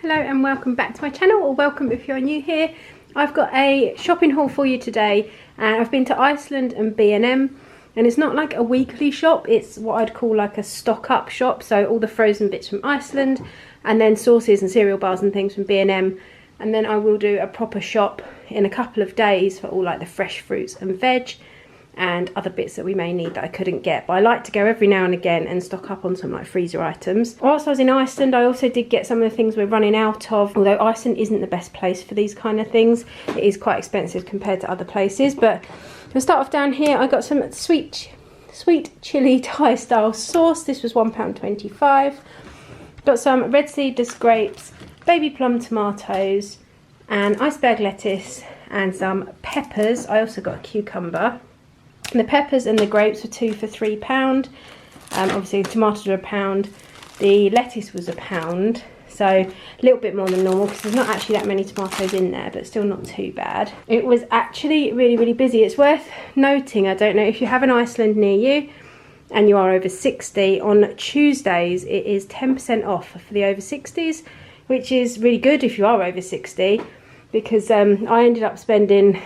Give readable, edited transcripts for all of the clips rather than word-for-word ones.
Hello and welcome back to my channel, or welcome if you're new here. I've got a shopping haul for you today, and I've been to Iceland and B&M, and it's not like a weekly shop, it's what I'd call like a stock up shop. So all the frozen bits from Iceland, and then sauces and cereal bars and things from B&M, and then I will do a proper shop in a couple of days for all like the fresh fruits and veg and other bits that we may need that I couldn't get. But I like to go every now and again and stock up on some like freezer items. Whilst I was in Iceland, I also did get some of the things we're running out of, although Iceland isn't the best place for these kind of things. It is quite expensive compared to other places. But we'll start off down here. I got some sweet chilli Thai style sauce. This was £1.25. Got some red seedless grapes, baby plum tomatoes, and iceberg lettuce, and some peppers. I also got a cucumber. The peppers and the grapes were two for £3. Obviously the tomatoes were £1. The lettuce was £1, so a little bit more than normal because there's not actually that many tomatoes in there, but still not too bad. It was actually really busy. It's worth noting, I don't know if you have an Iceland near you and you are over 60, on Tuesdays it is 10% off for the over 60s, which is really good if you are over 60, because I ended up spending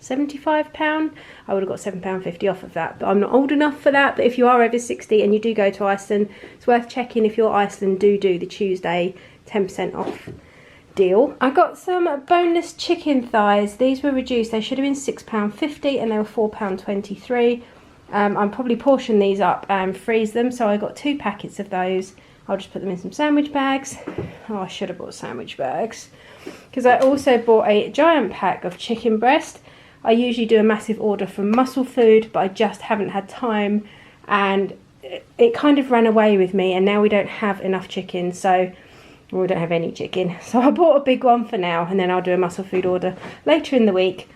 £75. I would have got £7.50 off of that, but I'm not old enough for that. But if you are over 60 and you do go to Iceland, it's worth checking if your Iceland do the Tuesday 10% off deal. I got some boneless chicken thighs. These were reduced. They should have been £6.50 and they were £4.23. I'll probably portion these up and freeze them, so I got 2 packets of those. I'll just put them in some sandwich bags. Oh, I should have bought sandwich bags, because I also bought a giant pack of chicken breast. I usually do a massive order from Muscle Food, but I just haven't had time, and it kind of ran away with me, and now we don't have enough chicken, so we don't have any chicken. So I bought a big one for now, and then I'll do a Muscle Food order later in the week.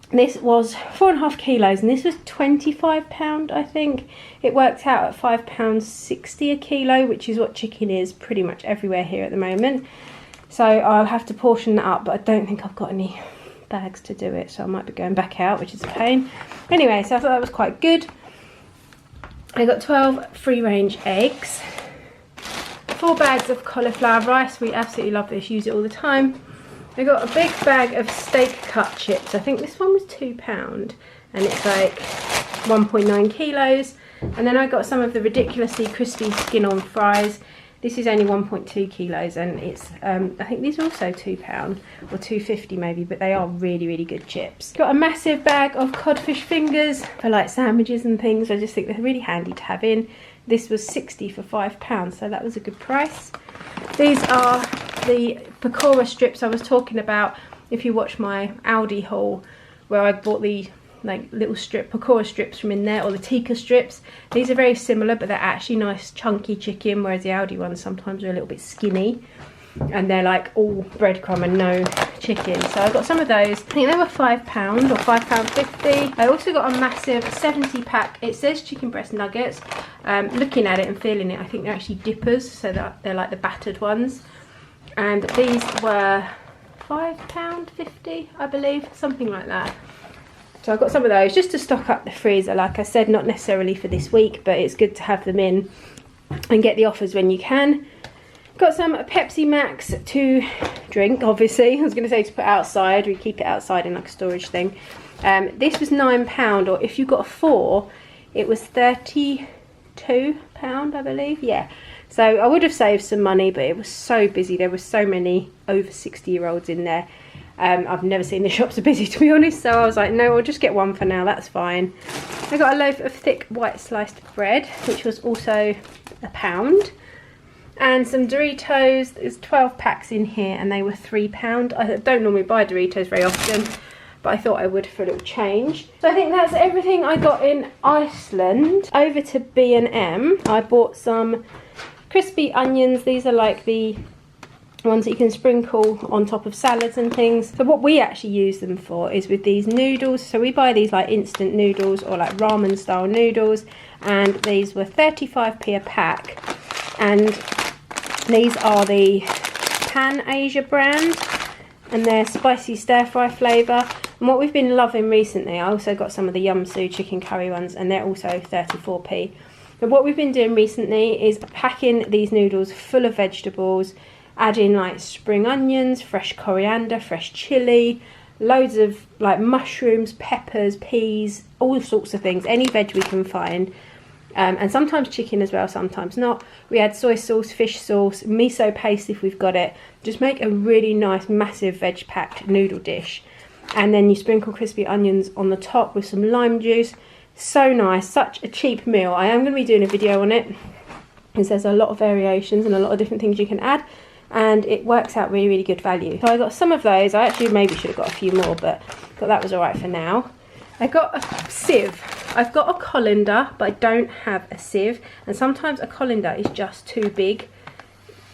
This was 4.5 kilos, and this was £25, I think. It worked out at £5.60 a kilo, which is what chicken is pretty much everywhere here at the moment. So I'll have to portion that up, but I don't think I've got any bags to do it, so I might be going back out, which is a pain. Anyway, so I thought that was quite good. I got 12 free-range eggs, 4 bags of cauliflower rice. We absolutely love this, use it all the time. I got a big bag of steak cut chips. I think this one was £2, and it's like 1.9 kilos. And then I got some of the ridiculously crispy skin-on fries. This is only 1.2 kilos, and it's I think these are also £2 or £2.50 maybe, but they are really good chips. Got a massive bag of codfish fingers for like sandwiches and things. I just think they're really handy to have in. This was 60 for £5, so that was a good price. These are the pakora strips I was talking about if you watch my Aldi haul, where I bought the like little pakora strips from in there, or the tikka strips. These are very similar, but they're actually nice chunky chicken, whereas the Aldi ones sometimes are a little bit skinny, and they're like all breadcrumb and no chicken. So I got some of those. I think they were £5 or £5.50. I also got a massive 70 pack. It says chicken breast nuggets. Looking at it and feeling it, I think they're actually dippers, so that they're like the battered ones. And these were £5.50, I believe, something like that. So I got some of those just to stock up the freezer. Like I said, not necessarily for this week, but it's good to have them in and get the offers when you can. Got some Pepsi Max to drink, obviously. I was going to say to put outside. We keep it outside in like a storage thing. This was £9, or if you got 4, it was £32, I believe. Yeah. So I would have saved some money, but it was so busy. There were so many over 60-year-olds in there. I've never seen the shops so busy, to be honest, so I was like, no, I'll just get one for now, that's fine. I got a loaf of thick white sliced bread, which was also £1, and some Doritos. There's 12 packs in here, and they were £3. I don't normally buy Doritos very often, but I thought I would for a little change. So I think that's everything I got in Iceland. Over to B&M, I bought some crispy onions. These are like the ones that you can sprinkle on top of salads and things. So what we actually use them for is with these noodles. So we buy these like instant noodles or like ramen style noodles, and these were 35p a pack, and these are the Pan Asia brand, and they're spicy stir fry flavour. And what we've been loving recently, I also got some of the Yum Soo chicken curry ones, and they're also 34p. But what we've been doing recently is packing these noodles full of vegetables add in like spring onions, fresh coriander, fresh chilli, loads of like mushrooms, peppers, peas, all sorts of things, any veg we can find. And sometimes chicken as well, sometimes not. We add soy sauce, fish sauce, miso paste if we've got it. Just make a really nice massive veg packed noodle dish, and then you sprinkle crispy onions on the top with some lime juice. So nice, such a cheap meal. I am going to be doing a video on it because there's a lot of variations and a lot of different things you can add, and it works out really good value. So I got some of those. I actually maybe should have got a few more, but thought that was alright for now. I got a sieve. I've got a colander, but I don't have a sieve, and sometimes a colander is just too big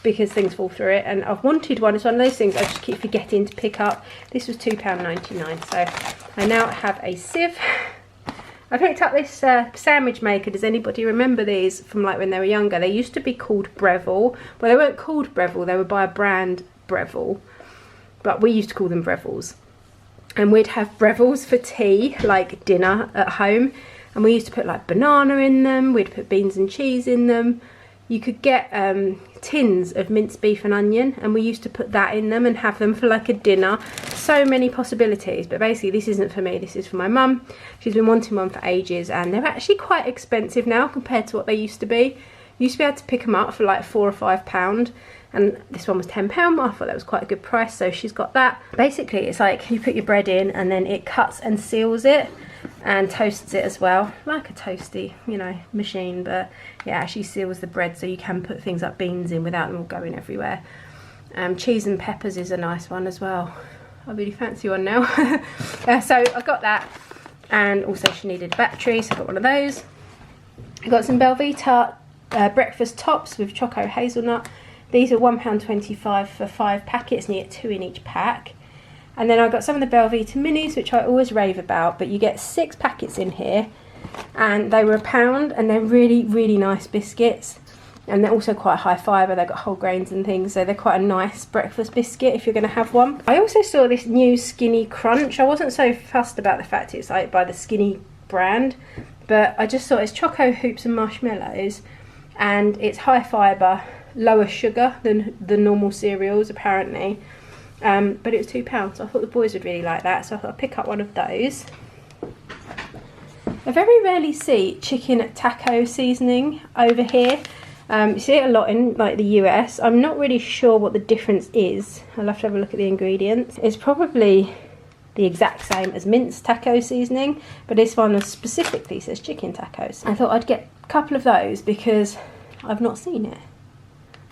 because things fall through it, and I've wanted one. It's one of those things I just keep forgetting to pick up. This was £2.99, so I now have a sieve. I picked up this sandwich maker. Does anybody remember these from like when they were younger? They used to be called Breville. Well, they weren't called Breville, they were by a brand Breville, but we used to call them Brevilles. And we'd have Brevilles for tea, like dinner at home, and we used to put like banana in them, we'd put beans and cheese in them. You could get tins of minced beef and onion, and we used to put that in them and have them for like a dinner. So many possibilities, but basically this isn't for me, this is for my mum. She's been wanting one for ages, and they're actually quite expensive now compared to what they used to be. You used to be able to pick them up for like £4 or £5, and this one was £10. I thought that was quite a good price, so she's got that. Basically it's like you put your bread in and then it cuts and seals it and toasts it as well, like a toasty, you know, machine, but yeah, actually seals the bread so you can put things like beans in without them all going everywhere. Cheese and peppers is a nice one as well. I really fancy one now. So I got that, and also she needed a battery, so I got one of those. I got some Belvita breakfast tops with choco hazelnut. These are £1.25 for 5 packets, and you get 2 in each pack. And then I got some of the Belvita minis, which I always rave about, but you get 6 packets in here, and they were £1, and they're really nice biscuits, and they're also quite high fibre. They've got whole grains and things, so they're quite a nice breakfast biscuit if you're going to have one. I also saw this new Skinny Crunch. I wasn't so fussed about the fact it's like by the Skinny brand, but I just thought it's choco hoops and marshmallows, and it's high fibre, lower sugar than the normal cereals apparently, but it was £2, so I thought the boys would really like that, so I thought I'd pick up one of those. I very rarely see chicken taco seasoning over here. You see it a lot in like the US. I'm not really sure what the difference is. I'll have to have a look at the ingredients. It's probably the exact same as minced taco seasoning, but this one specifically says chicken tacos. I thought I'd get a couple of those because I've not seen it,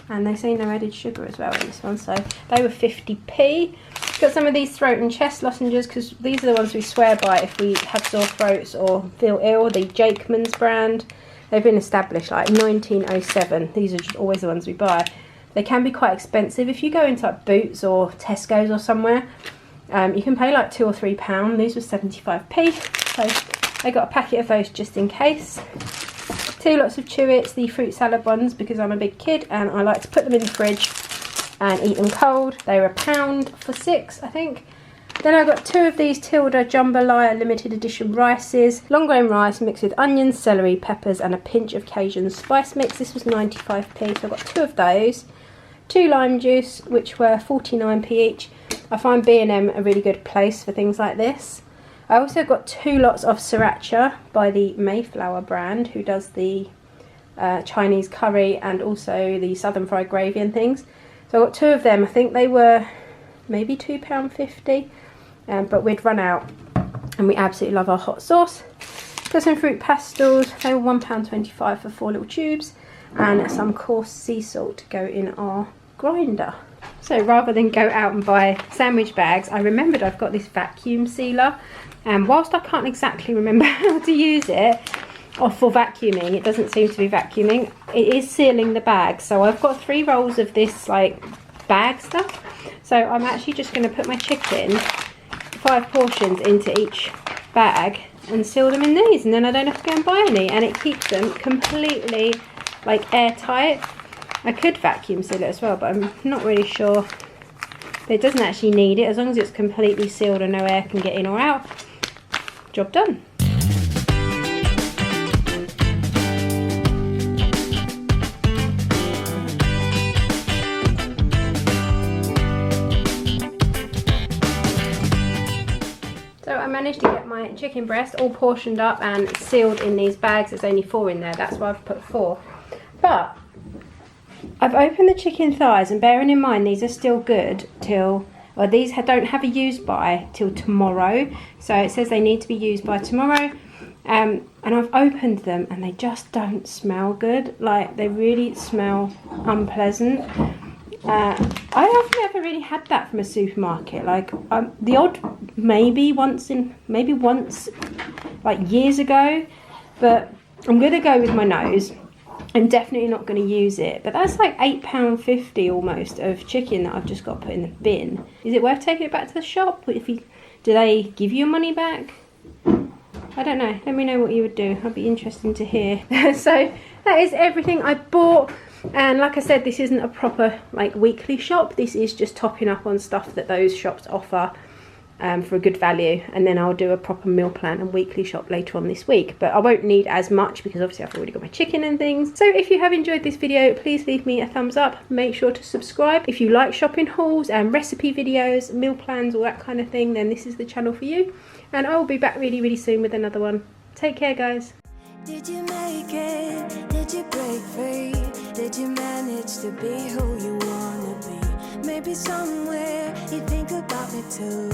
and they say no added sugar as well in this one, so they were 50p. Got some of these throat and chest lozenges because these are the ones we swear by if we have sore throats or feel ill. The Jakeman's brand, they've been established like 1907. These are just always the ones we buy. They can be quite expensive if you go into like Boots or Tesco's or somewhere. You can pay like £2 or £3. These were 75p, so I got a packet of those just in case. 2 lots of Chewits, the fruit salad ones, because I'm a big kid and I like to put them in the fridge and eat them cold. They were £1 for 6, I think. Then I got 2 of these Tilda Jambalaya limited edition rices. Long grain rice mixed with onions, celery, peppers and a pinch of Cajun spice mix. This was 95p, so I got 2 of those. 2 lime juice, which were 49p each. I find B&M a really good place for things like this. I also got 2 lots of sriracha by the Mayflower brand, who does the Chinese curry and also the southern fried gravy and things. So I got 2 of them. I think they were maybe £2.50, but we'd run out and we absolutely love our hot sauce. Got some fruit pastels. They were £1.25 for 4 little tubes, and some coarse sea salt to go in our grinder. So rather than go out and buy sandwich bags, I remembered I've got this vacuum sealer, and whilst I can't exactly remember how to use it, or for vacuuming, it doesn't seem to be vacuuming, it is sealing the bag. So I've got 3 rolls of this like bag stuff, so I'm actually just going to put my chicken, 5 portions, into each bag and seal them in these, and then I don't have to go and buy any, and it keeps them completely like airtight. I could vacuum seal it as well, but I'm not really sure. But it doesn't actually need it, as long as it's completely sealed and no air can get in or out. Job done. managed to get my chicken breast all portioned up and sealed in these bags. There's only 4 in there, that's why I've put 4. But I've opened the chicken thighs, and bearing in mind these are still good till, well, these don't have a use by till tomorrow. So it says they need to be used by tomorrow. And I've opened them and they just don't smell good. Like, they really smell unpleasant. I have never really had that from a supermarket. Like, the odd maybe once like years ago, but I'm gonna go with my nose. I'm definitely not going to use it, but that's like £8.50 almost of chicken that I've just got to put in the bin. Is it worth taking it back to the shop? Do they give you your money back? I don't know. Let me know what you would do. I'd be interested to hear. So that is everything I bought. And like I said, this isn't a proper like weekly shop. This is just topping up on stuff that those shops offer for a good value. And then I'll do a proper meal plan and weekly shop later on this week. But I won't need as much because obviously I've already got my chicken and things. So if you have enjoyed this video, please leave me a thumbs up. Make sure to subscribe. If you like shopping hauls and recipe videos, meal plans, all that kind of thing, then this is the channel for you. And I will be back really, really soon with another one. Take care, guys. Did you make it? Did you break free? Did you manage to be who you wanna be? Maybe somewhere you think about me too.